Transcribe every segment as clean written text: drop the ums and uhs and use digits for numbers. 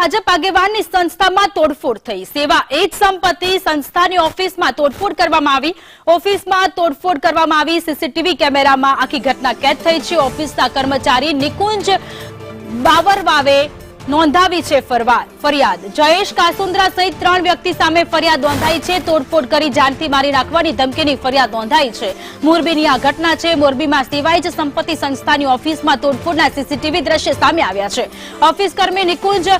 ભાજપ આગેવાનની સંસ્થામાં તોડફોડ થઈ। સેવા એજ સંપત્તિ સંસ્થાની ઓફિસમાં તોડફોડ કરવામાં આવી। ઓફિસમાં તોડફોડ કરવામાં આવી। સીસીટીવી કેમેરામાં આખી ઘટના કેદ થઈ છે। ઓફિસના કર્મચારી નિકુંજ બાવરવાવે નોંધાવી છે ફરિયાદ। જયેશ કાસુંદ્રા સહિત 3 વ્યક્તિ સામે ફરિયાદ નોંધાઈ છે। તોડફોડ કરી જાનથી મારી નાખવાની ધમકીની ફરિયાદ નોંધાઈ છે। મોરબીની આ ઘટના છે। મોરબીમાં સેવાઈ જ સંપત્તિ સંસ્થાની ઓફિસમાં તોડફોડના સીસીટીવી દ્રશ્ય સામે આવ્યા છે। ઓફિસ કર્મી નિકુંજ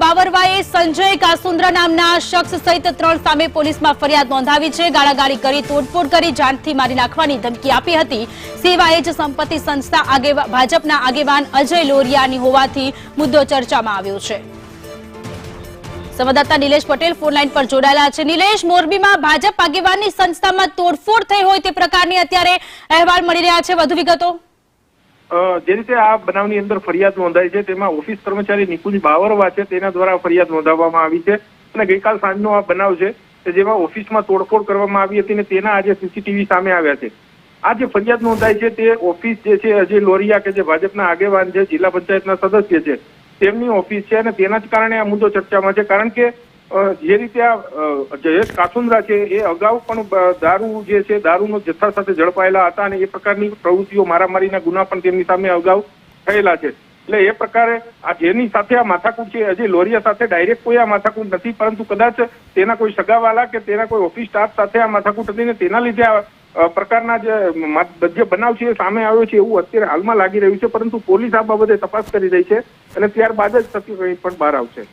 બાવરવાએ સંજય કાસુંદ્રા નામના શખ્સ સહિત 3 સામે પોલીસમાં ફરિયાદ નોંધાવી છે। ગાળાગાળી કરી તોડફોડ કરી જાનથી મારી નાખવાની ધમકી આપી હતી। સેવાઈ જ સંપત્તિ સંસ્થા ભાજપના આગેવાન અજય લોરિયાની હોવાથી મુદ્દો ચર્ચામાં આવ્યો છે। સંવાદદાતા નિલેશ પટેલ ફોન લાઈન પર જોડાયેલા છે। નિલેશ, મોરબીમાં ભાજપ આગેવાનની સંસ્થામાં તોડફોડ થઈ હોય તે પ્રકારની અત્યારે અહેવાલ મળી રહ્યા છે, વધુ વિગતો? જે રીતે આ બનાવની અંદર ફરિયાદ નોંધાઈ છે તેમાં ઓફિસ કર્મચારી નિકુંજ બાવરવા છે તેના દ્વારા ફરિયાદ નોંધાવવામાં આવી છે અને ગઈકાલ સાંજનો આ બનાવ છે કે જેમાં ઓફિસમાં તોડફોડ કરવામાં આવી હતી અને તેના આજે સીસીટીવી સામે આવ્યા છે। આ જે ફરિયાદ નોંધાઈ છે તે ઓફિસ જે છે અજય લોરિયા કે જે ભાજપના આગેવાન છે, જિલ્લા પંચાયતના સદસ્ય છે, તેમની ઓફિસ છે અને તેના જ કારણે આ મુદ્દો ચર્ચામાં છે। કારણ કે જે રીતે આ જયેશ કાસુંદ્રા છે એ અગાઉ પણ દારૂ જે છે દારૂનો જથ્થા સાથે ઝડપાયેલા હતા અને એ પ્રકારની પ્રવૃત્તિઓ મારામારીના ગુના પણ તેમની સામે અગાઉ થયેલા છે। એટલે એ પ્રકારે આ જેની સાથે આ માથાકૂટ છે અજય લોરિયા સાથે ડાયરેક્ટ કોઈ આ માથાકૂટ નથી, પરંતુ કદાચ તેના કોઈ સગાવાલા કે તેના કોઈ ઓફિસ સ્ટાફ સાથે આ માથાકૂટ હતી ને તેના લીધે આ પ્રકારના જે બનાવ છે એ સામે આવ્યો છે એવું અત્યારે હાલમાં લાગી રહ્યું છે। પરંતુ પોલીસ આ બાબતે તપાસ કરી રહી છે અને ત્યારબાદ જ સત્ય કંઈ પણ બહાર આવશે।